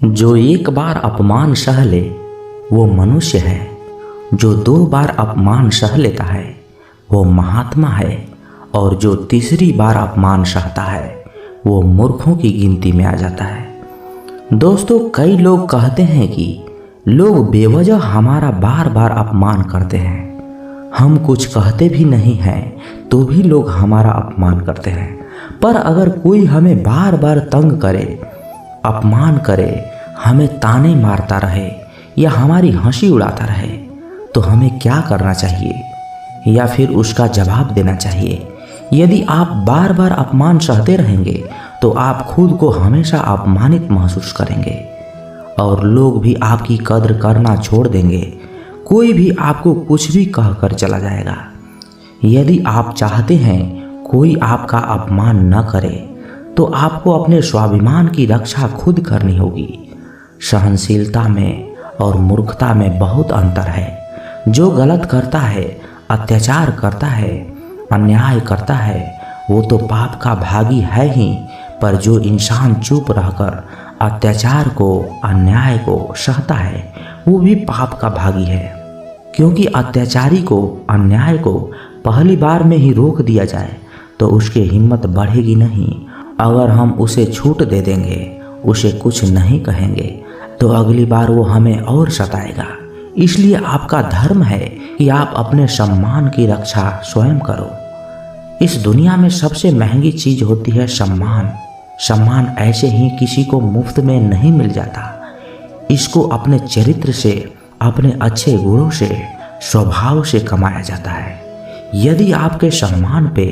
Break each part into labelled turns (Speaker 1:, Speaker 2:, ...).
Speaker 1: जो एक बार अपमान सह ले वो मनुष्य है, जो 2 बार अपमान सह लेता है वो महात्मा है, और जो तीसरी बार अपमान सहता है वो मूर्खों की गिनती में आ जाता है। दोस्तों, कई लोग कहते हैं कि लोग बेवजह हमारा बार बार अपमान करते हैं। हम कुछ कहते भी नहीं हैं तो भी लोग हमारा अपमान करते हैं। पर अगर कोई हमें बार बार तंग करे, अपमान करे, हमें ताने मारता रहे या हमारी हंसी उड़ाता रहे तो हमें क्या करना चाहिए या फिर उसका जवाब देना चाहिए? यदि आप बार बार अपमान सहते रहेंगे तो आप खुद को हमेशा अपमानित महसूस करेंगे और लोग भी आपकी कद्र करना छोड़ देंगे। कोई भी आपको कुछ भी कहकर चला जाएगा। यदि आप चाहते हैं कोई आपका अपमान न करे तो आपको अपने स्वाभिमान की रक्षा खुद करनी होगी। सहनशीलता में और मूर्खता में बहुत अंतर है। जो गलत करता है, अत्याचार करता है, अन्याय करता है वो तो पाप का भागी है ही, पर जो इंसान चुप रहकर अत्याचार को, अन्याय को सहता है वो भी पाप का भागी है। क्योंकि अत्याचारी को, अन्याय को पहली बार में ही रोक दिया जाए तो उसकी हिम्मत बढ़ेगी नहीं। अगर हम उसे छूट दे देंगे, उसे कुछ नहीं कहेंगे तो अगली बार वो हमें और सताएगा। इसलिए आपका धर्म है कि आप अपने सम्मान की रक्षा स्वयं करो। इस दुनिया में सबसे महंगी चीज होती है सम्मान। सम्मान ऐसे ही किसी को मुफ्त में नहीं मिल जाता। इसको अपने चरित्र से, अपने अच्छे गुणों से, स्वभाव से कमाया जाता है। यदि आपके सम्मान पे,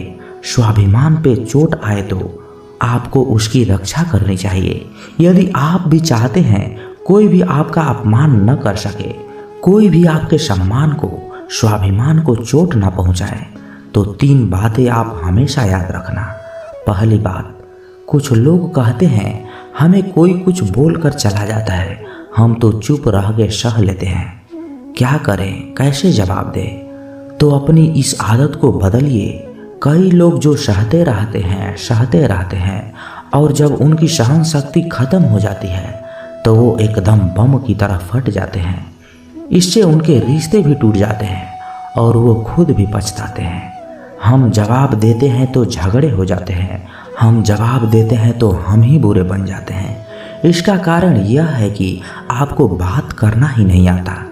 Speaker 1: स्वाभिमान पे चोट आए तो आपको उसकी रक्षा करनी चाहिए। यदि आप भी चाहते हैं कोई भी आपका अपमान न कर सके, कोई भी आपके सम्मान को, स्वाभिमान को चोट न पहुंचाए, तो 3 बातें आप हमेशा याद रखना। पहली बात, कुछ लोग कहते हैं हमें कोई कुछ बोलकर चला जाता है, हम तो चुप रह के सह लेते हैं। क्या करें, कैसे जवाब दें? तो अपनी इस आदत को बदलिए। कई लोग जो सहते रहते हैं और जब उनकी सहन शक्ति खत्म हो जाती है तो वो एकदम बम की तरह फट जाते हैं। इससे उनके रिश्ते भी टूट जाते हैं और वो खुद भी पछताते हैं। हम जवाब देते हैं तो झगड़े हो जाते हैं, हम जवाब देते हैं तो हम ही बुरे बन जाते हैं। इसका कारण यह है कि आपको बात करना ही नहीं आता।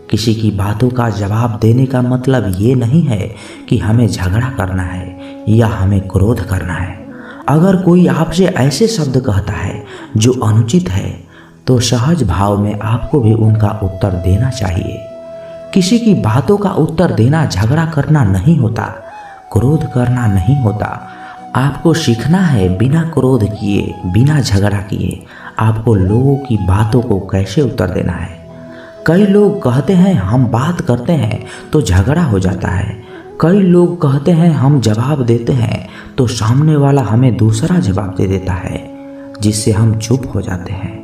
Speaker 1: किसी की बातों का जवाब देने का मतलब ये नहीं है कि हमें झगड़ा करना है या हमें क्रोध करना है। अगर कोई आपसे ऐसे शब्द कहता है जो अनुचित है तो सहज भाव में आपको भी उनका उत्तर देना चाहिए। किसी की बातों का उत्तर देना झगड़ा करना नहीं होता, क्रोध करना नहीं होता। आपको सीखना है बिना क्रोध किए, बिना झगड़ा किए आपको लोगों की बातों को कैसे उत्तर देना है। कई लोग कहते हैं हम बात करते हैं तो झगड़ा हो जाता है। कई लोग कहते हैं हम जवाब देते हैं तो सामने वाला हमें दूसरा जवाब दे देता है, जिससे हम चुप हो जाते हैं।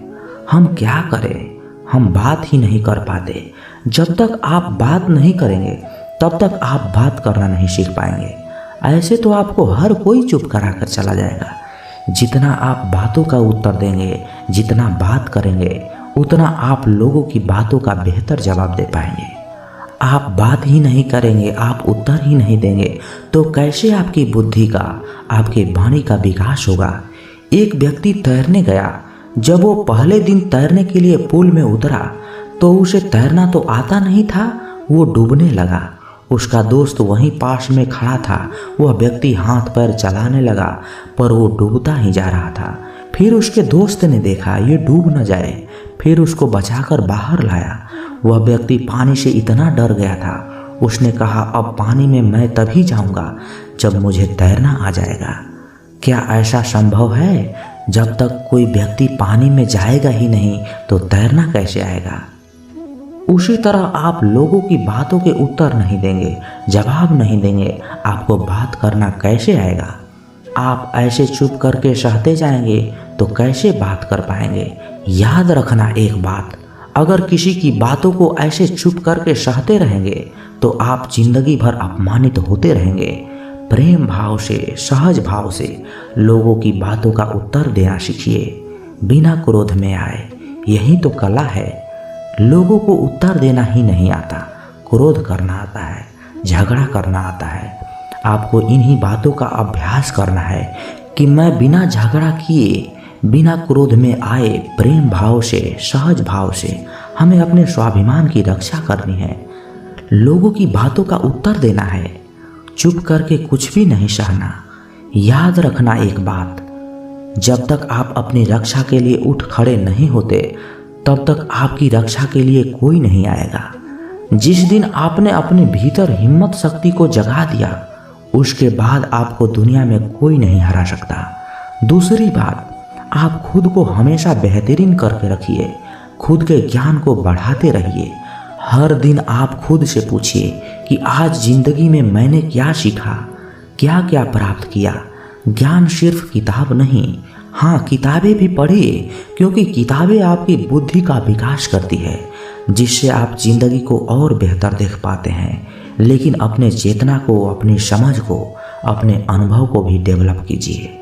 Speaker 1: हम क्या करें? हम बात ही नहीं कर पाते। जब तक आप बात नहीं करेंगे तब तक आप बात करना नहीं सीख पाएंगे। ऐसे तो आपको हर कोई चुप करा कर चला जाएगा। जितना आप बातों का उत्तर देंगे, जितना बात करेंगे, उतना आप लोगों की बातों का बेहतर जवाब दे पाएंगे। आप बात ही नहीं करेंगे, आप उत्तर ही नहीं देंगे तो कैसे आपकी बुद्धि का, आपके वाणी का विकास होगा? एक व्यक्ति तैरने गया। जब वो पहले दिन तैरने के लिए पूल में उतरा तो उसे तैरना तो आता नहीं था, वो डूबने लगा। उसका दोस्त वहीं पास में खड़ा था। वह व्यक्ति हाथ पैर चलाने लगा पर वो डूबता ही जा रहा था। फिर उसके दोस्त ने देखा ये डूब न जाए, फिर उसको बचाकर बाहर लाया। वह व्यक्ति पानी से इतना डर गया था, उसने कहा अब पानी में मैं तभी जाऊंगा जब मुझे तैरना आ जाएगा। क्या ऐसा संभव है? जब तक कोई व्यक्ति पानी में जाएगा ही नहीं तो तैरना कैसे आएगा? उसी तरह आप लोगों की बातों के उत्तर नहीं देंगे, जवाब नहीं देंगे, आपको बात करना कैसे आएगा? आप ऐसे चुप करके सहते जाएंगे तो कैसे बात कर पाएंगे? याद रखना एक बात, अगर किसी की बातों को ऐसे चुप करके सहते रहेंगे तो आप जिंदगी भर अपमानित होते रहेंगे। प्रेम भाव से, सहज भाव से लोगों की बातों का उत्तर देना सीखिए। बिना क्रोध में आए यही तो कला है। लोगों को उत्तर देना ही नहीं आता, क्रोध करना आता है, झगड़ा करना आता है। आपको इन्हीं बातों का अभ्यास करना है कि मैं बिना झगड़ा किए, बिना क्रोध में आए, प्रेम भाव से, सहज भाव से हमें अपने स्वाभिमान की रक्षा करनी है। लोगों की बातों का उत्तर देना है, चुप करके कुछ भी नहीं सहना। याद रखना एक बात, जब तक आप अपनी रक्षा के लिए उठ खड़े नहीं होते तब तक आपकी रक्षा के लिए कोई नहीं आएगा। जिस दिन आपने अपने भीतर हिम्मत शक्ति को जगा दिया, उसके बाद आपको दुनिया में कोई नहीं हरा सकता। दूसरी बात, आप खुद को हमेशा बेहतरीन करके रखिए, खुद के ज्ञान को बढ़ाते रहिए। हर दिन आप खुद से पूछिए कि आज जिंदगी में मैंने क्या सीखा, क्या क्या प्राप्त किया। ज्ञान सिर्फ किताब नहीं, हाँ किताबें भी पढ़िए, क्योंकि किताबें आपकी बुद्धि का विकास करती है, जिससे आप जिंदगी को और बेहतर देख पाते हैं। लेकिन अपने चेतना को, अपनी समझ को, अपने अनुभव को भी डेवलप कीजिए।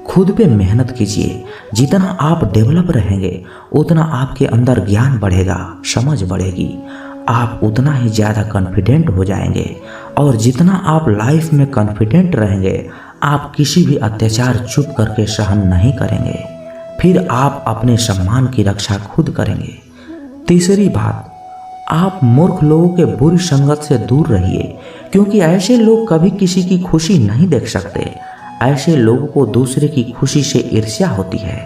Speaker 1: खुद पे मेहनत कीजिए। जितना आप डेवलप रहेंगे उतना आपके अंदर ज्ञान बढ़ेगा, समझ बढ़ेगी, आप उतना ही ज़्यादा कॉन्फिडेंट हो जाएंगे। और जितना आप लाइफ में कॉन्फिडेंट रहेंगे, आप किसी भी अत्याचार चुप करके सहन नहीं करेंगे। फिर आप अपने सम्मान की रक्षा खुद करेंगे। तीसरी बात, आप मूर्ख लोगों के बुरी संगत से दूर रहिए, क्योंकि ऐसे लोग कभी किसी की खुशी नहीं देख सकते। ऐसे लोगों को दूसरे की खुशी से ईर्ष्या होती है।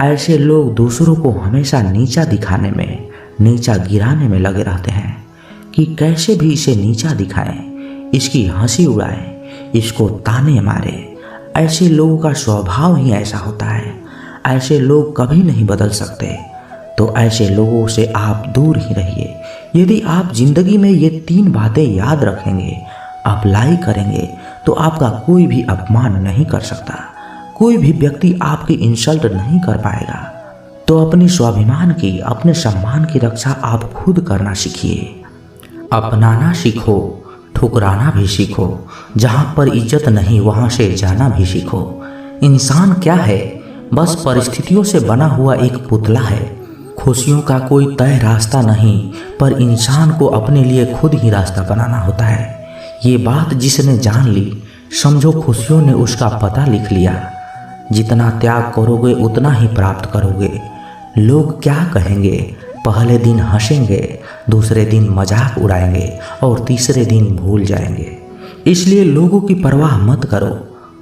Speaker 1: ऐसे लोग दूसरों को हमेशा नीचा दिखाने में, नीचा गिराने में लगे रहते हैं कि कैसे भी इसे नीचा दिखाएं, इसकी हंसी उड़ाएं, इसको ताने मारे। ऐसे लोगों का स्वभाव ही ऐसा होता है। ऐसे लोग कभी नहीं बदल सकते। तो ऐसे लोगों से आप दूर ही रहिए। यदि आप जिंदगी में ये 3 बातें याद रखेंगे, अप्लाई करेंगे, तो आपका कोई भी अपमान नहीं कर सकता, कोई भी व्यक्ति आपकी इंसल्ट नहीं कर पाएगा। तो अपनी स्वाभिमान की, अपने सम्मान की रक्षा आप खुद करना सीखिए। अपनाना सीखो, ठुकराना भी सीखो। जहाँ पर इज्जत नहीं वहाँ से जाना भी सीखो। इंसान क्या है? बस परिस्थितियों से बना हुआ एक पुतला है। खुशियों का कोई तय रास्ता नहीं, पर इंसान को अपने लिए खुद ही रास्ता बनाना होता है। ये बात जिसने जान ली, समझो खुशियों ने उसका पता लिख लिया। जितना त्याग करोगे उतना ही प्राप्त करोगे। लोग क्या कहेंगे? पहले दिन हंसेंगे, दूसरे दिन मजाक उड़ाएंगे और तीसरे दिन भूल जाएंगे। इसलिए लोगों की परवाह मत करो।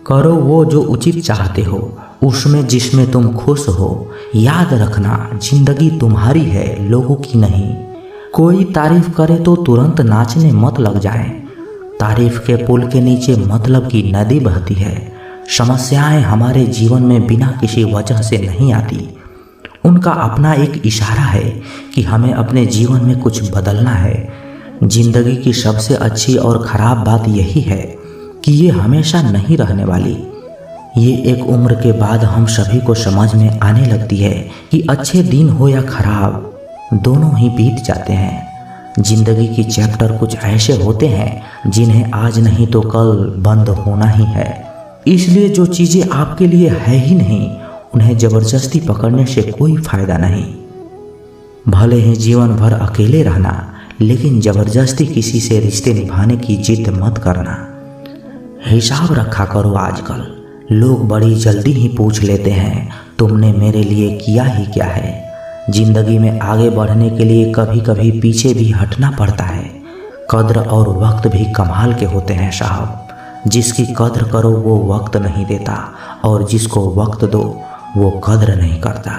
Speaker 1: करो वो जो उचित चाहते हो, उसमें जिसमें तुम खुश हो। याद रखना, जिंदगी तुम्हारी है, लोगों की नहीं। कोई तारीफ करे तो तुरंत नाचने मत लग जाए। तारीफ के पुल के नीचे मतलब की नदी बहती है। समस्याएं हमारे जीवन में बिना किसी वजह से नहीं आती। उनका अपना एक इशारा है कि हमें अपने जीवन में कुछ बदलना है। जिंदगी की सबसे अच्छी और ख़राब बात यही है कि ये हमेशा नहीं रहने वाली। ये एक उम्र के बाद हम सभी को समझ में आने लगती है कि अच्छे दिन हो या खराब, दोनों ही बीत जाते हैं। जिंदगी की चैप्टर कुछ ऐसे होते हैं जिन्हें आज नहीं तो कल बंद होना ही है। इसलिए जो चीज़ें आपके लिए है ही नहीं, उन्हें जबरदस्ती पकड़ने से कोई फायदा नहीं। भले ही जीवन भर अकेले रहना, लेकिन जबरदस्ती किसी से रिश्ते निभाने की जिद मत करना। हिसाब रखा करो। आजकल लोग बड़ी जल्दी ही पूछ लेते हैं, तुमने मेरे लिए किया ही क्या है। जिंदगी में आगे बढ़ने के लिए कभी कभी पीछे भी हटना पड़ता है। कद्र और वक्त भी कमाल के होते हैं साहब। जिसकी कद्र करो वो वक्त नहीं देता, और जिसको वक्त दो वो कद्र नहीं करता।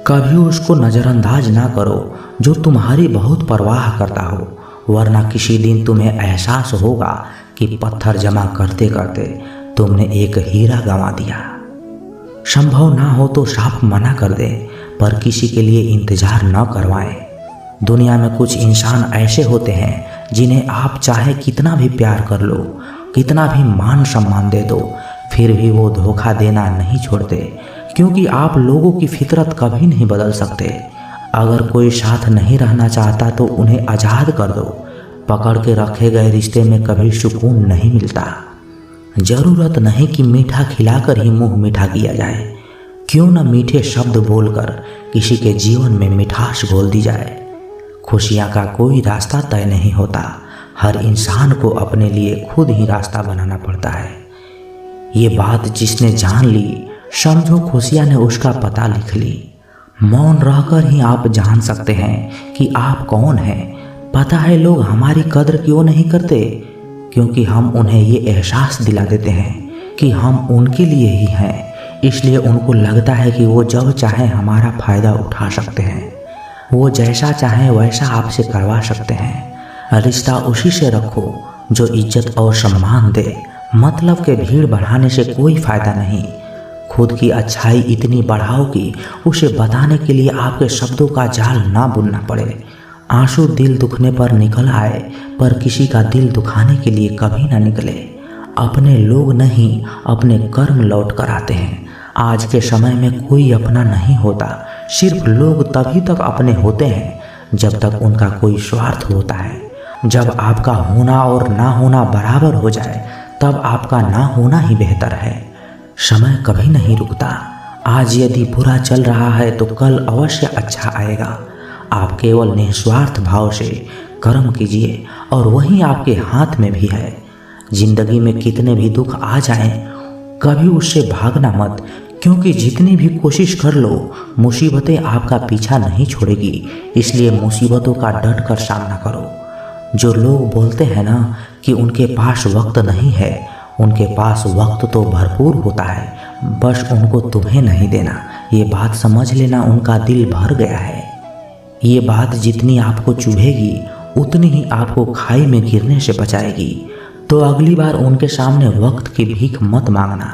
Speaker 1: कभी उसको नज़रअंदाज ना करो जो तुम्हारी बहुत परवाह करता हो, वरना किसी दिन तुम्हें एहसास होगा कि पत्थर जमा करते करते तुमने एक हीरा गंवा दिया। संभव ना हो तो साफ मना कर दे, पर किसी के लिए इंतजार न करवाएं। दुनिया में कुछ इंसान ऐसे होते हैं जिन्हें आप चाहे कितना भी प्यार कर लो, कितना भी मान सम्मान दे दो, फिर भी वो धोखा देना नहीं छोड़ते, क्योंकि आप लोगों की फितरत कभी नहीं बदल सकते। अगर कोई साथ नहीं रहना चाहता तो उन्हें आज़ाद कर दो। पकड़ के रखे गए रिश्ते में कभी सुकून नहीं मिलता। ज़रूरत नहीं कि मीठा खिलाकर ही मुंह मीठा किया जाए। क्यों न मीठे शब्द बोलकर किसी के जीवन में मिठास घोल दी जाए। खुशियाँ का कोई रास्ता तय नहीं होता, हर इंसान को अपने लिए खुद ही रास्ता बनाना पड़ता है। ये बात जिसने जान ली, समझो खुशियाँ ने उसका पता लिख ली। मौन रहकर ही आप जान सकते हैं कि आप कौन हैं। पता है लोग हमारी कद्र क्यों नहीं करते? क्योंकि हम उन्हें ये एहसास दिला देते हैं कि हम उनके लिए ही हैं। इसलिए उनको लगता है कि वो जब चाहे हमारा फ़ायदा उठा सकते हैं, वो जैसा चाहे वैसा आपसे करवा सकते हैं। रिश्ता उसी से रखो जो इज्जत और सम्मान दे। मतलब के भीड़ बढ़ाने से कोई फ़ायदा नहीं। खुद की अच्छाई इतनी बढ़ाओ कि उसे बताने के लिए आपके शब्दों का जाल ना बुनना पड़े। आंसू दिल दुखने पर निकल आए, पर किसी का दिल दुखाने के लिए कभी ना निकले। अपने लोग नहीं, अपने कर्म लौट कर आते हैं। आज के समय में कोई अपना नहीं होता, सिर्फ लोग तभी तक अपने होते हैं जब तक उनका कोई स्वार्थ होता है। जब आपका होना और ना होना बराबर हो जाए, तब आपका ना होना ही बेहतर है। समय कभी नहीं रुकता। आज यदि बुरा चल रहा है तो कल अवश्य अच्छा आएगा। आप केवल निस्वार्थ भाव से कर्म कीजिए और वही आपके हाथ में भी है। जिंदगी में कितने भी दुख आ जाएं, कभी उससे भागना मत, क्योंकि जितनी भी कोशिश कर लो, मुसीबतें आपका पीछा नहीं छोड़ेगी। इसलिए मुसीबतों का डट कर सामना करो। जो लोग बोलते हैं ना कि उनके पास वक्त नहीं है, उनके पास वक्त तो भरपूर होता है, बस उनको तुम्हें नहीं देना। ये बात समझ लेना, उनका दिल भर गया है। ये बात जितनी आपको चुभेगी उतनी ही आपको खाई में गिरने से बचाएगी। तो अगली बार उनके सामने वक्त की भीख मत मांगना।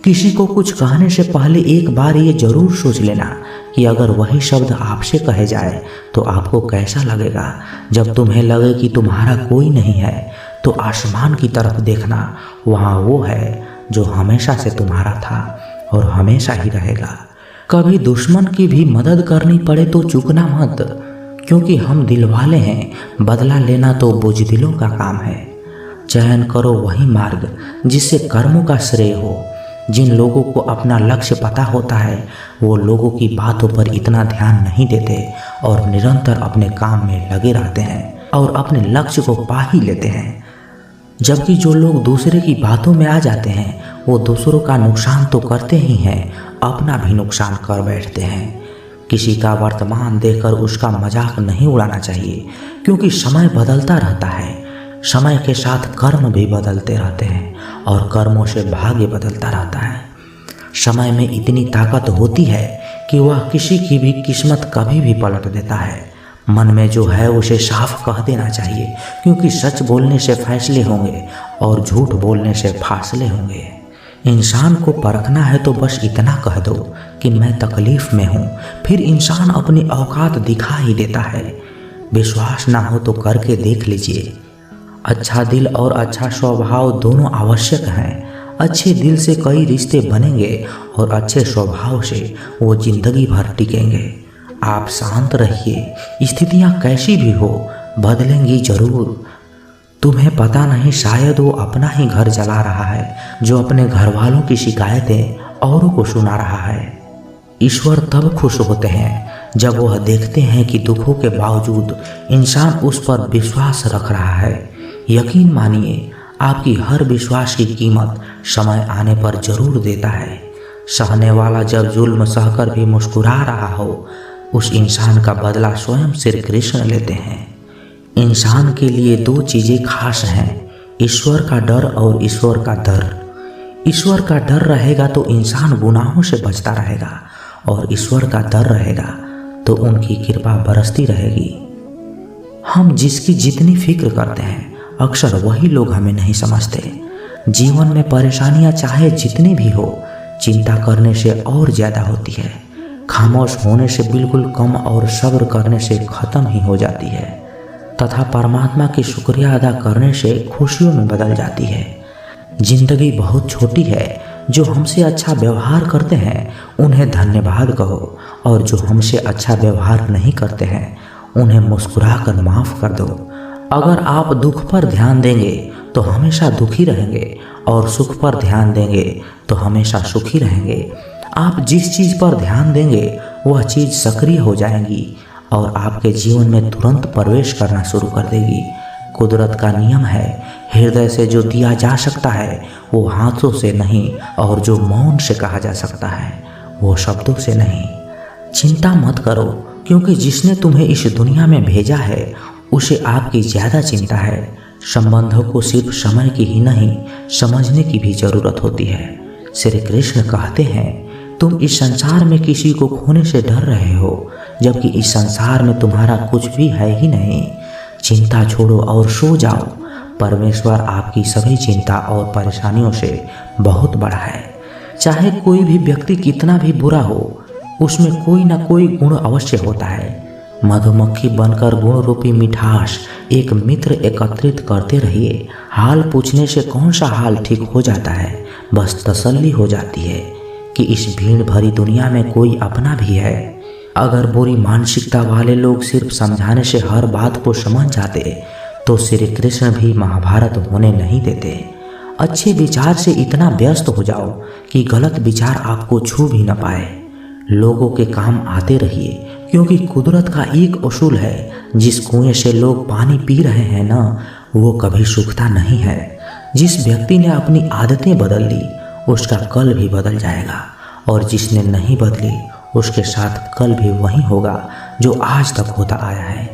Speaker 1: किसी को कुछ कहने से पहले एक बार ये जरूर सोच लेना कि अगर वही शब्द आपसे कहे जाए तो आपको कैसा लगेगा। जब तुम्हें लगे कि तुम्हारा कोई नहीं है तो आसमान की तरफ देखना, वहाँ वो है जो हमेशा से तुम्हारा था और हमेशा ही रहेगा। कभी दुश्मन की भी मदद करनी पड़े तो चूकना मत, क्योंकि हम दिल वाले हैं, बदला लेना तो बुज़दिलों का काम है। चयन करो वही मार्ग जिससे कर्मों का श्रेय हो। जिन लोगों को अपना लक्ष्य पता होता है, वो लोगों की बातों पर इतना ध्यान नहीं देते और निरंतर अपने काम में लगे रहते हैं और अपने लक्ष्य को पा ही लेते हैं। जबकि जो लोग दूसरे की बातों में आ जाते हैं, वो दूसरों का नुकसान तो करते ही हैं, अपना भी नुकसान कर बैठते हैं। किसी का वर्तमान देखकर उसका मजाक नहीं उड़ाना चाहिए, क्योंकि समय बदलता रहता है। समय के साथ कर्म भी बदलते रहते हैं और कर्मों से भाग्य बदलता रहता है। समय में इतनी ताकत होती है कि वह किसी की भी किस्मत कभी भी पलट देता है। मन में जो है उसे साफ कह देना चाहिए, क्योंकि सच बोलने से फैसले होंगे और झूठ बोलने से फासले होंगे। इंसान को परखना है तो बस इतना कह दो कि मैं तकलीफ में हूँ, फिर इंसान अपनी औकात दिखा ही देता है। विश्वास ना हो तो करके देख लीजिए। अच्छा दिल और अच्छा स्वभाव दोनों आवश्यक हैं। अच्छे दिल से कई रिश्ते बनेंगे और अच्छे स्वभाव से वो जिंदगी भर टिकेंगे। आप शांत रहिए, स्थितियाँ कैसी भी हो बदलेंगी जरूर। तुम्हें पता नहीं, शायद वो अपना ही घर जला रहा है, जो अपने घर वालों की शिकायतें औरों को सुना रहा है। ईश्वर तब खुश होते हैं जब वह देखते हैं कि दुखों के बावजूद इंसान उस पर विश्वास रख रहा है। यकीन मानिए, आपकी हर विश्वास की कीमत समय आने पर जरूर देता है। सहने वाला जब जुल्म सहकर भी मुस्कुरा रहा हो, उस इंसान का बदला स्वयं श्री कृष्ण लेते हैं। इंसान के लिए दो चीज़ें खास हैं, ईश्वर का डर और ईश्वर का दर। ईश्वर का डर रहेगा तो इंसान गुनाहों से बचता रहेगा, और ईश्वर का डर रहेगा तो उनकी कृपा बरसती रहेगी। हम जिसकी जितनी फिक्र करते हैं, अक्सर वही लोग हमें नहीं समझते। जीवन में परेशानियां चाहे जितनी भी हो, चिंता करने से और ज़्यादा होती है। खामोश होने से बिल्कुल कम और सब्र करने से ख़त्म ही हो जाती है, तथा परमात्मा की शुक्रिया अदा करने से खुशियों में बदल जाती है। जिंदगी बहुत छोटी है। जो हमसे अच्छा व्यवहार करते हैं उन्हें धन्यवाद कहो, और जो हमसे अच्छा व्यवहार नहीं करते हैं उन्हें मुस्कुरा कर माफ़ कर दो। अगर आप दुख पर ध्यान देंगे तो हमेशा दुखी रहेंगे, और सुख पर ध्यान देंगे तो हमेशा सुखी रहेंगे। आप जिस चीज़ पर ध्यान देंगे वह चीज़ सक्रिय हो जाएगी और आपके जीवन में तुरंत प्रवेश करना शुरू कर देगी। कुदरत का नियम है, हृदय से जो दिया जा सकता है वो हाथों से नहीं, और जो मौन से कहा जा सकता है वो शब्दों से नहीं। चिंता मत करो, क्योंकि जिसने तुम्हें इस दुनिया में भेजा है उसे आपकी ज़्यादा चिंता है। संबंधों को सिर्फ समय की ही नहीं, समझने की भी ज़रूरत होती है। श्री कृष्ण कहते हैं, तुम इस संसार में किसी को खोने से डर रहे हो, जबकि इस संसार में तुम्हारा कुछ भी है ही नहीं। चिंता छोड़ो और सो जाओ। परमेश्वर आपकी सभी चिंता और परेशानियों से बहुत बड़ा है। चाहे कोई भी व्यक्ति कितना भी बुरा हो, उसमें कोई ना कोई गुण अवश्य होता है। मधुमक्खी बनकर गुण रूपी मिठास एक मित्र एकत्रित करते रहिए। हाल पूछने से कौन सा हाल ठीक हो जाता है, बस तसल्ली हो जाती है कि इस भीड़ भरी दुनिया में कोई अपना भी है। अगर बुरी मानसिकता वाले लोग सिर्फ समझाने से हर बात को समझ जाते तो श्री कृष्ण भी महाभारत होने नहीं देते। अच्छे विचार से इतना व्यस्त हो जाओ कि गलत विचार आपको छू भी न पाए। लोगों के काम आते रहिए, क्योंकि कुदरत का एक उसूल है, जिस कुएं से लोग पानी पी रहे हैं ना, वो कभी सूखता नहीं है। जिस व्यक्ति ने अपनी आदतें बदल ली उसका कल भी बदल जाएगा, और जिसने नहीं बदली उसके साथ कल भी वही होगा जो आज तक होता आया है।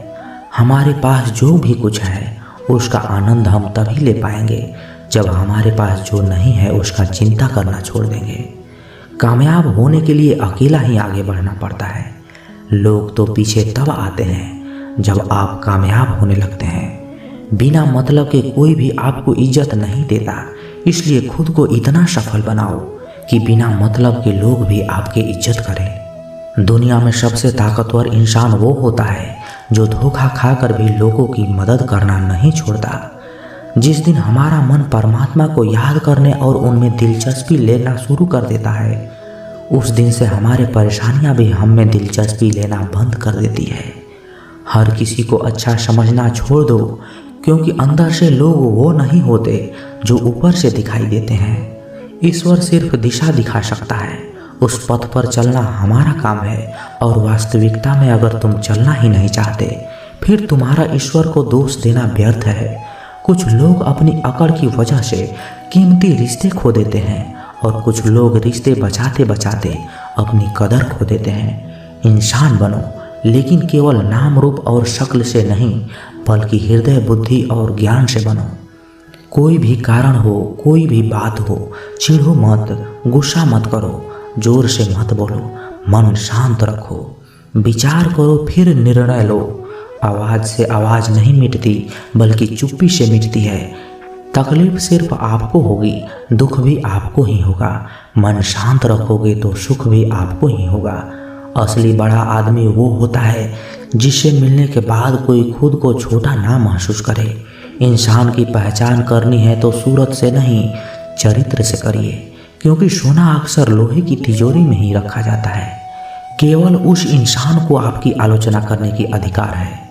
Speaker 1: हमारे पास जो भी कुछ है उसका आनंद हम तभी ले पाएंगे जब हमारे पास जो नहीं है उसका चिंता करना छोड़ देंगे। कामयाब होने के लिए अकेला ही आगे बढ़ना पड़ता है। लोग तो पीछे तब आते हैं जब आप कामयाब होने लगते हैं। बिना मतलब के कोई भी आपको इज्जत नहीं देता, इसलिए खुद को इतना सफल बनाओ कि बिना मतलब के लोग भी आपकी इज्जत करें। दुनिया में सबसे ताकतवर इंसान वो होता है जो धोखा खाकर भी लोगों की मदद करना नहीं छोड़ता। जिस दिन हमारा मन परमात्मा को याद करने और उनमें दिलचस्पी लेना शुरू कर देता है, उस दिन से हमारे परेशानियां भी हम में दिलचस्पी लेना बंद कर देती है। हर किसी को अच्छा समझना छोड़ दो, क्योंकि अंदर से लोग वो नहीं होते जो ऊपर से दिखाई देते हैं। ईश्वर सिर्फ दिशा दिखा सकता है, उस पथ पर चलना हमारा काम है। और वास्तविकता में अगर तुम चलना ही नहीं चाहते, फिर तुम्हारा ईश्वर को दोष देना व्यर्थ है। कुछ लोग अपनी अकड़ की वजह से कीमती रिश्ते खो देते हैं, और कुछ लोग रिश्ते बचाते बचाते अपनी कदर खो देते हैं। इंसान बनो, लेकिन केवल नाम रूप और शक्ल से नहीं, बल्कि हृदय, बुद्धि और ज्ञान से बनो। कोई भी कारण हो, कोई भी बात हो, चिढ़ो मत, गुस्सा मत करो, जोर से मत बोलो, मन शांत रखो, विचार करो, फिर निर्णय लो। आवाज़ से आवाज़ नहीं मिटती, बल्कि चुप्पी से मिटती है। तकलीफ सिर्फ आपको होगी, दुख भी आपको ही होगा। मन शांत रखोगे तो सुख भी आपको ही होगा। असली बड़ा आदमी वो होता है जिससे मिलने के बाद कोई खुद को छोटा ना महसूस करे। इंसान की पहचान करनी है तो सूरत से नहीं, चरित्र से करिए, क्योंकि सोना अक्सर लोहे की तिजोरी में ही रखा जाता है। केवल उस इंसान को आपकी आलोचना करने की अधिकार है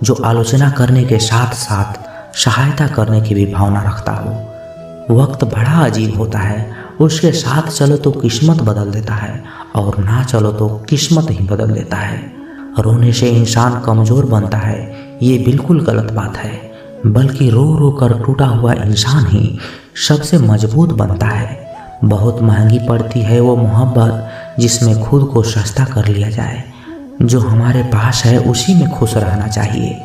Speaker 1: जो आलोचना करने के साथ साथ सहायता करने की भी भावना रखता हो। वक्त बड़ा अजीब होता है, उसके साथ चलो तो किस्मत बदल देता है, और ना चलो तो किस्मत ही बदल देता है। रोने से इंसान कमज़ोर बनता है, ये बिल्कुल गलत बात है, बल्कि रो रो कर टूटा हुआ इंसान ही सबसे मजबूत बनता है। बहुत महंगी पड़ती है वो मोहब्बत जिसमें खुद को सस्ता कर लिया जाए। जो हमारे पास है उसी में खुश रहना चाहिए।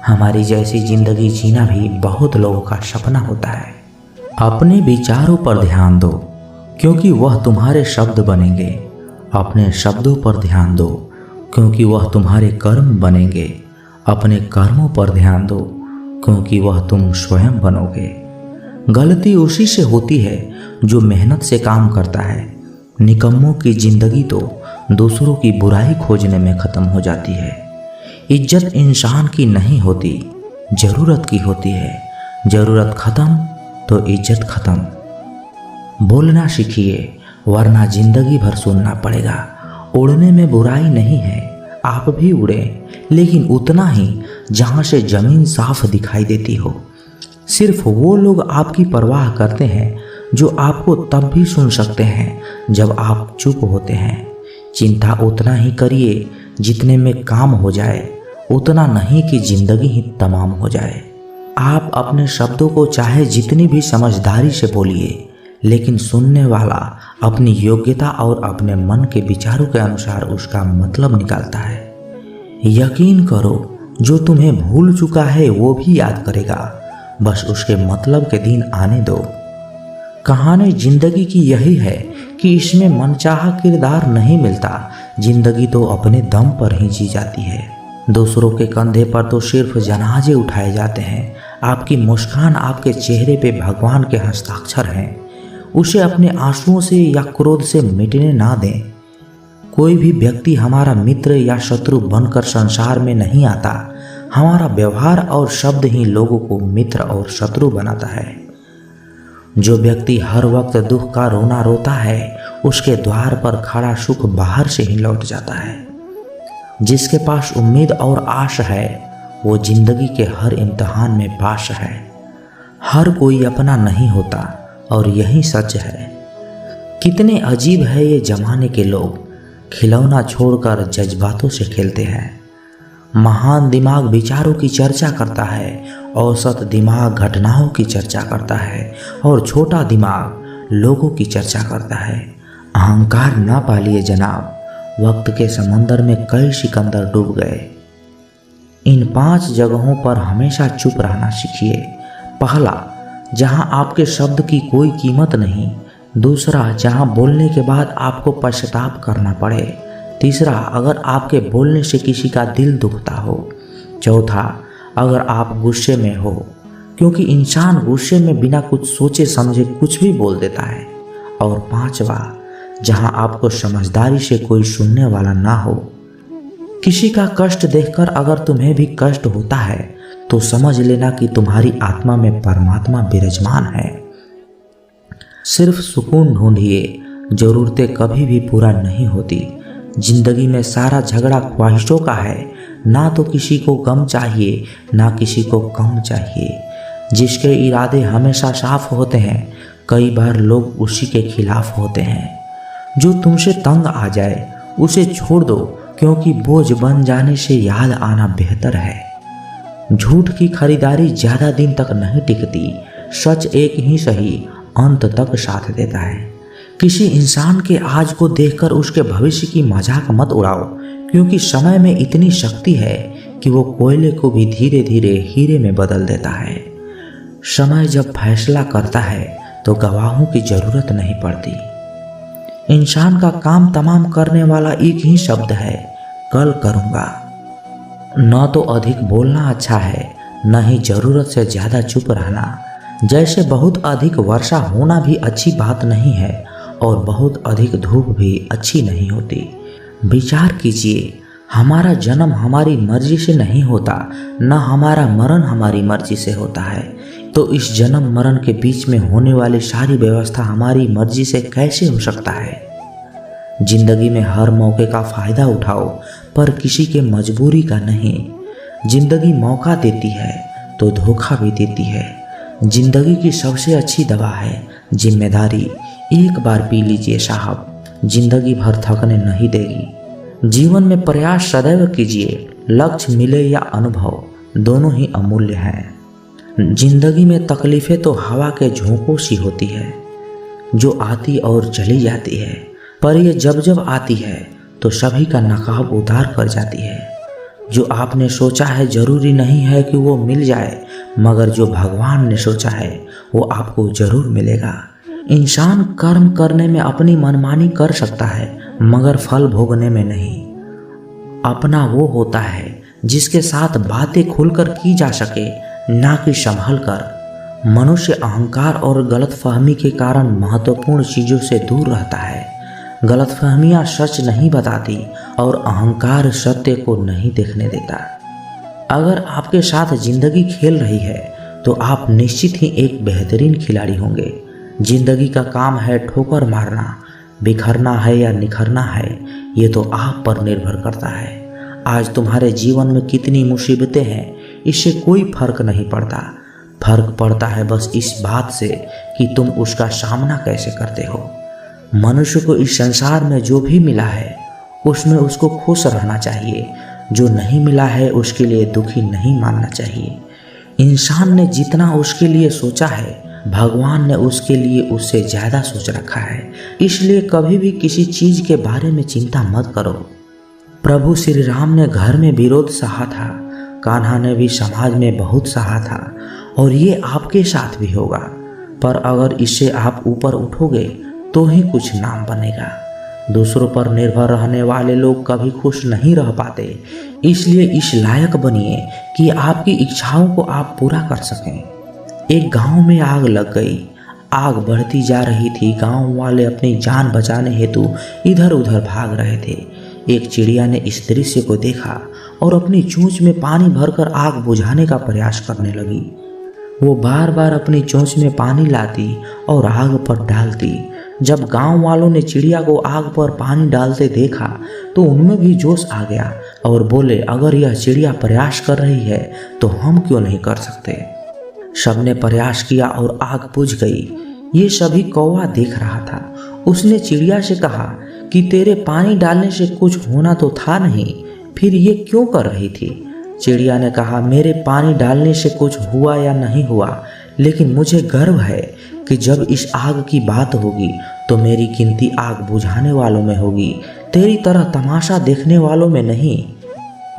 Speaker 1: हमारी जैसी ज़िंदगी जीना भी बहुत लोगों का सपना होता है। अपने विचारों पर ध्यान दो, क्योंकि वह तुम्हारे शब्द बनेंगे। अपने शब्दों पर ध्यान दो, क्योंकि वह तुम्हारे कर्म बनेंगे। अपने कर्मों पर ध्यान दो, क्योंकि वह तुम स्वयं बनोगे। गलती उसी से होती है जो मेहनत से काम करता है। निकम्मों की जिंदगी तो दूसरों की बुराई खोजने में ख़त्म हो जाती है। इज्जत इंसान की नहीं होती, ज़रूरत की होती है। ज़रूरत ख़त्म तो इज्जत ख़त्म। बोलना सीखिए, वरना ज़िंदगी भर सुनना पड़ेगा। उड़ने में बुराई नहीं है, आप भी उड़ें, लेकिन उतना ही जहाँ से ज़मीन साफ दिखाई देती हो। सिर्फ वो लोग आपकी परवाह करते हैं जो आपको तब भी सुन सकते हैं जब आप चुप होते हैं। चिंता उतना ही करिए जितने में काम हो जाए, उतना नहीं कि जिंदगी ही तमाम हो जाए। आप अपने शब्दों को चाहे जितनी भी समझदारी से बोलिए, लेकिन सुनने वाला अपनी योग्यता और अपने मन के विचारों के अनुसार उसका मतलब निकालता है। यकीन करो, जो तुम्हें भूल चुका है वो भी याद करेगा, बस उसके मतलब के दिन आने दो। कहानी जिंदगी की यही है कि इसमें मनचाहा किरदार नहीं मिलता। जिंदगी तो अपने दम पर ही जी जाती है। दूसरों के कंधे पर तो सिर्फ जनाजे उठाए जाते हैं। आपकी मुस्कान, आपके चेहरे पे भगवान के हस्ताक्षर हैं। उसे अपने आंसुओं से या क्रोध से मिटने ना दें। कोई भी व्यक्ति हमारा मित्र या शत्रु बनकर संसार में नहीं आता। हमारा व्यवहार और शब्द ही लोगों को मित्र और शत्रु बनाता है। जो व्यक्ति हर वक्त दुख का रोना रोता है, उसके द्वार पर खड़ा सुख बाहर से ही लौट जाता है। जिसके पास उम्मीद और आश है, वो जिंदगी के हर इम्तिहान में पास है। हर कोई अपना नहीं होता और यही सच है। कितने अजीब है ये जमाने के लोग, खिलौना छोड़कर जज्बातों से खेलते हैं। महान दिमाग विचारों की चर्चा करता है, औसत दिमाग घटनाओं की चर्चा करता है और छोटा दिमाग लोगों की चर्चा करता है। अहंकार ना पालिए जनाब, वक्त के समंदर में कई सिकंदर डूब गए। इन 5 जगहों पर हमेशा चुप रहना सीखिए। पहला, जहां आपके शब्द की कोई कीमत नहीं। दूसरा, जहां बोलने के बाद आपको पश्चाताप करना पड़े। तीसरा, अगर आपके बोलने से किसी का दिल दुखता हो। चौथा, अगर आप गुस्से में हो, क्योंकि इंसान गुस्से में बिना कुछ सोचे समझे कुछ भी बोल देता है। और पांचवा, जहां आपको समझदारी से कोई सुनने वाला ना हो। किसी का कष्ट देखकर अगर तुम्हें भी कष्ट होता है तो समझ लेना कि तुम्हारी आत्मा में परमात्मा विराजमान है। सिर्फ सुकून ढूंढिए, जरूरतें कभी भी पूरा नहीं होती। जिंदगी में सारा झगड़ा ख्वाहिशों का है। ना तो किसी को गम चाहिए, ना किसी को कम चाहिए। जिसके इरादे हमेशा साफ होते हैं, कई बार लोग उसी के खिलाफ होते हैं। जो तुमसे तंग आ जाए उसे छोड़ दो, क्योंकि बोझ बन जाने से याद आना बेहतर है। झूठ की खरीदारी ज्यादा दिन तक नहीं टिकती। सच एक ही सही अंत तक साथ देता है। किसी इंसान के आज को देखकर उसके भविष्य की मजाक मत उड़ाओ, क्योंकि समय में इतनी शक्ति है कि वो कोयले को भी धीरे धीरे हीरे में बदल देता है। समय जब फैसला करता है तो गवाहों की जरूरत नहीं पड़ती। इंसान का काम तमाम करने वाला एक ही शब्द है, कल करूँगा। न तो अधिक बोलना अच्छा है, न ही जरूरत से ज़्यादा चुप रहना। जैसे बहुत अधिक वर्षा होना भी अच्छी बात नहीं है और बहुत अधिक धूप भी अच्छी नहीं होती। विचार कीजिए, हमारा जन्म हमारी मर्जी से नहीं होता, न हमारा मरण हमारी मर्जी से होता है। तो इस जन्म मरण के बीच में होने वाली सारी व्यवस्था हमारी मर्जी से कैसे हो सकता है। जिंदगी में हर मौके का फायदा उठाओ, पर किसी के मजबूरी का नहीं। जिंदगी मौका देती है तो धोखा भी देती है। जिंदगी की सबसे अच्छी दवा है जिम्मेदारी। एक बार पी लीजिए साहब, जिंदगी भर थकने नहीं देगी। जीवन में प्रयास सदैव कीजिए, लक्ष्य मिले या अनुभव, दोनों ही अमूल्य हैं। जिंदगी में तकलीफें तो हवा के झोंकों सी होती है, जो आती और चली जाती है, पर ये जब जब आती है तो सभी का नकाब उतार कर जाती है। जो आपने सोचा है जरूरी नहीं है कि वो मिल जाए, मगर जो भगवान ने सोचा है वो आपको जरूर मिलेगा। इंसान कर्म करने में अपनी मनमानी कर सकता है, मगर फल भोगने में नहीं। अपना वो होता है जिसके साथ बातें खुलकर की जा सके, ना कि संभल कर। मनुष्य अहंकार और गलतफहमी के कारण महत्वपूर्ण चीजों से दूर रहता है। गलतफहमियां सच नहीं बताती और अहंकार सत्य को नहीं देखने देता। अगर आपके साथ जिंदगी खेल रही है तो आप निश्चित ही एक बेहतरीन खिलाड़ी होंगे। जिंदगी का काम है ठोकर मारना, बिखरना है या निखरना है, ये तो आप पर निर्भर करता है। आज तुम्हारे जीवन में कितनी मुसीबतें हैं, इससे कोई फर्क नहीं पड़ता। फर्क पड़ता है बस इस बात से कि तुम उसका सामना कैसे करते हो। मनुष्य को इस संसार में जो भी मिला है उसमें उसको खुश रहना चाहिए, जो नहीं मिला है उसके लिए दुखी नहीं मानना चाहिए। इंसान ने जितना उसके लिए सोचा है भगवान ने उसके लिए उससे ज़्यादा सोच रखा है, इसलिए कभी भी किसी चीज़ के बारे में चिंता मत करो। प्रभु श्री राम ने घर में विरोध सहा था, कान्हा ने भी समाज में बहुत सहा था, और ये आपके साथ भी होगा। पर अगर इससे आप ऊपर उठोगे तो ही कुछ नाम बनेगा। दूसरों पर निर्भर रहने वाले लोग कभी खुश नहीं रह पाते, इसलिए इस लायक बनिए कि आपकी इच्छाओं को आप पूरा कर सकें। एक गांव में आग लग गई। आग बढ़ती जा रही थी। गांव वाले अपनी जान बचाने हेतु इधर उधर भाग रहे थे। एक चिड़िया ने इस दृश्य को देखा और अपनी चोंच में पानी भरकर आग बुझाने का प्रयास करने लगी। वो बार बार अपनी चोंच में पानी लाती और आग पर डालती। जब गांव वालों ने चिड़िया को आग पर पानी डालते देखा तो उनमें भी जोश आ गया और बोले, अगर यह चिड़िया प्रयास कर रही है तो हम क्यों नहीं कर सकते। सबने प्रयास किया और आग बुझ गई। ये सभी कौवा देख रहा था। उसने चिड़िया से कहा कि तेरे पानी डालने से कुछ होना तो था नहीं, फिर ये क्यों कर रही थी। चिड़िया ने कहा, मेरे पानी डालने से कुछ हुआ या नहीं हुआ, लेकिन मुझे गर्व है कि जब इस आग की बात होगी तो मेरी गिनती आग बुझाने वालों में होगी, तेरी तरह तमाशा देखने वालों में नहीं।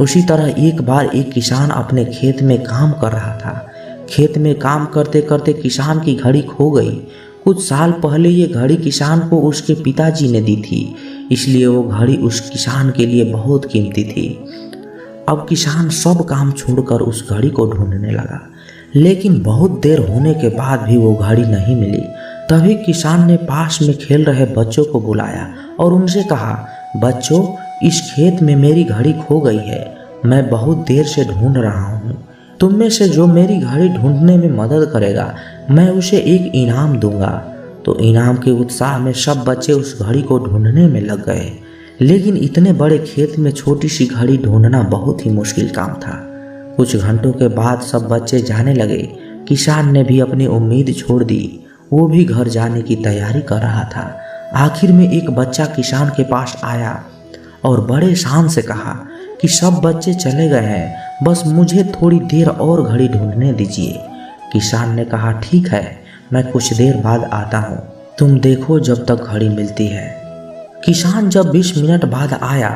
Speaker 1: उसी तरह एक बार एक किसान अपने खेत में काम कर रहा था। खेत में काम करते करते किसान की घड़ी खो गई। कुछ साल पहले ये घड़ी किसान को उसके पिताजी ने दी थी, इसलिए वो घड़ी उस किसान के लिए बहुत कीमती थी। अब किसान सब काम छोड़कर उस घड़ी को ढूंढने लगा, लेकिन बहुत देर होने के बाद भी वो घड़ी नहीं मिली। तभी किसान ने पास में खेल रहे बच्चों को बुलाया और उनसे कहा, बच्चों, इस खेत में मेरी घड़ी खो गई है, मैं बहुत देर से ढूंढ रहा हूँ। तुम में से जो मेरी घड़ी ढूंढने में मदद करेगा मैं उसे एक इनाम दूंगा। तो इनाम के उत्साह में सब बच्चे उस घड़ी को ढूंढने में लग गए, लेकिन इतने बड़े खेत में छोटी सी घड़ी ढूंढना बहुत ही मुश्किल काम था। कुछ घंटों के बाद सब बच्चे जाने लगे। किसान ने भी अपनी उम्मीद छोड़ दी, वो भी घर जाने की तैयारी कर रहा था। आखिर में एक बच्चा किसान के पास आया और बड़े शान से कहा कि सब बच्चे चले गए हैं, बस मुझे थोड़ी देर और घड़ी ढूंढने दीजिए। किसान ने कहा, ठीक है, मैं कुछ देर बाद आता हूँ, तुम देखो जब तक घड़ी मिलती है। किसान जब 20 मिनट बाद आया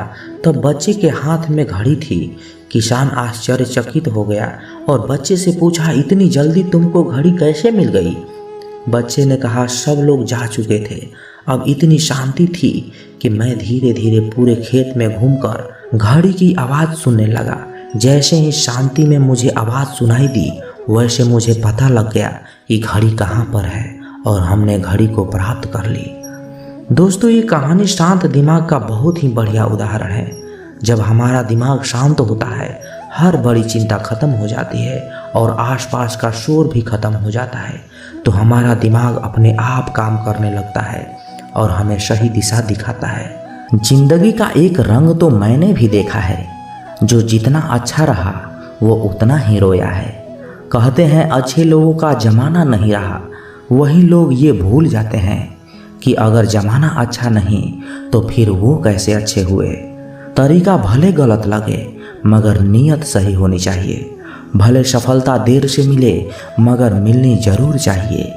Speaker 1: तब बच्चे के हाथ में घड़ी थी। किसान आश्चर्यचकित हो गया और बच्चे से पूछा, इतनी जल्दी तुमको घड़ी कैसे मिल गई। बच्चे ने कहा, सब लोग जा चुके थे, अब इतनी शांति थी कि मैं धीरे धीरे पूरे खेत में घूमकर घड़ी की आवाज़ सुनने लगा। जैसे ही शांति में मुझे आवाज़ सुनाई दी वैसे मुझे पता लग गया कि घड़ी कहाँ पर है और हमने घड़ी को प्राप्त कर ली। दोस्तों, ये कहानी शांत दिमाग का बहुत ही बढ़िया उदाहरण है। जब हमारा दिमाग शांत होता है हर बड़ी चिंता खत्म हो जाती है और आसपास का शोर भी खत्म हो जाता है, तो हमारा दिमाग अपने आप काम करने लगता है और हमें सही दिशा दिखाता है। जिंदगी का एक रंग तो मैंने भी देखा है, जो जितना अच्छा रहा वो उतना ही रोया है। कहते हैं अच्छे लोगों का जमाना नहीं रहा, वही लोग ये भूल जाते हैं कि अगर जमाना अच्छा नहीं तो फिर वो कैसे अच्छे हुए। तरीका भले गलत लगे मगर नीयत सही होनी चाहिए। भले सफलता देर से मिले मगर मिलनी जरूर चाहिए।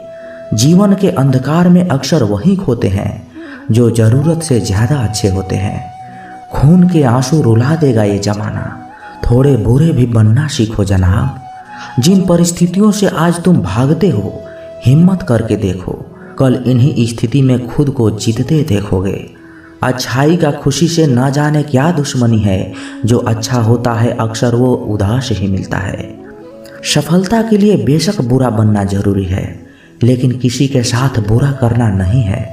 Speaker 1: जीवन के अंधकार में अक्सर वही खोते हैं जो ज़रूरत से ज़्यादा अच्छे होते हैं। खून के आंसू रुला देगा ये जमाना, थोड़े बुरे भी बनना सीखो जनाब। जिन परिस्थितियों से आज तुम भागते हो हिम्मत करके देखो, कल इन्हीं स्थिति में खुद को जीतते देखोगे। अच्छाई का खुशी से न जाने क्या दुश्मनी है, जो अच्छा होता है अक्सर वो उदास ही मिलता है। सफलता के लिए बेशक बुरा बनना जरूरी है, लेकिन किसी के साथ बुरा करना नहीं है।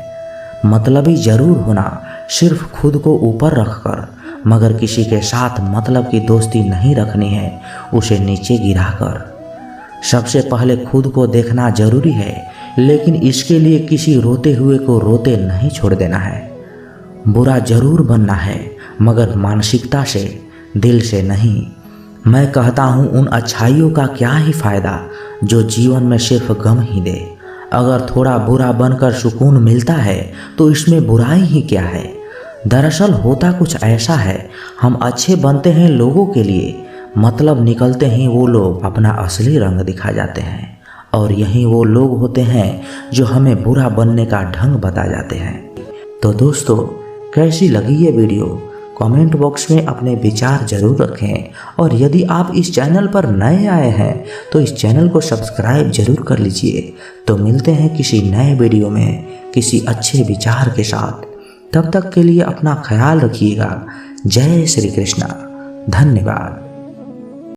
Speaker 1: मतलबी जरूर होना सिर्फ खुद को ऊपर रखकर, मगर किसी के साथ मतलब की दोस्ती नहीं रखनी है, उसे नीचे गिराकर। सबसे पहले खुद को देखना जरूरी है, लेकिन इसके लिए किसी रोते हुए को रोते नहीं छोड़ देना है। बुरा जरूर बनना है मगर मानसिकता से, दिल से नहीं। मैं कहता हूँ उन अच्छाइयों का क्या ही फायदा जो जीवन में सिर्फ गम ही दे। अगर थोड़ा बुरा बनकर सुकून मिलता है तो इसमें बुराई ही क्या है। दरअसल होता कुछ ऐसा है, हम अच्छे बनते हैं लोगों के लिए, मतलब निकलते ही वो लोग अपना असली रंग दिखा जाते हैं, और यही वो लोग होते हैं जो हमें बुरा बनने का ढंग बता जाते हैं। तो दोस्तों, कैसी लगी ये वीडियो? कमेंट बॉक्स में अपने विचार जरूर रखें, और यदि आप इस चैनल पर नए आए हैं तो इस चैनल को सब्सक्राइब जरूर कर लीजिए। तो मिलते हैं किसी नए वीडियो में किसी अच्छे विचार के साथ। तब तक के लिए अपना ख्याल रखिएगा। जय श्री कृष्णा। धन्यवाद।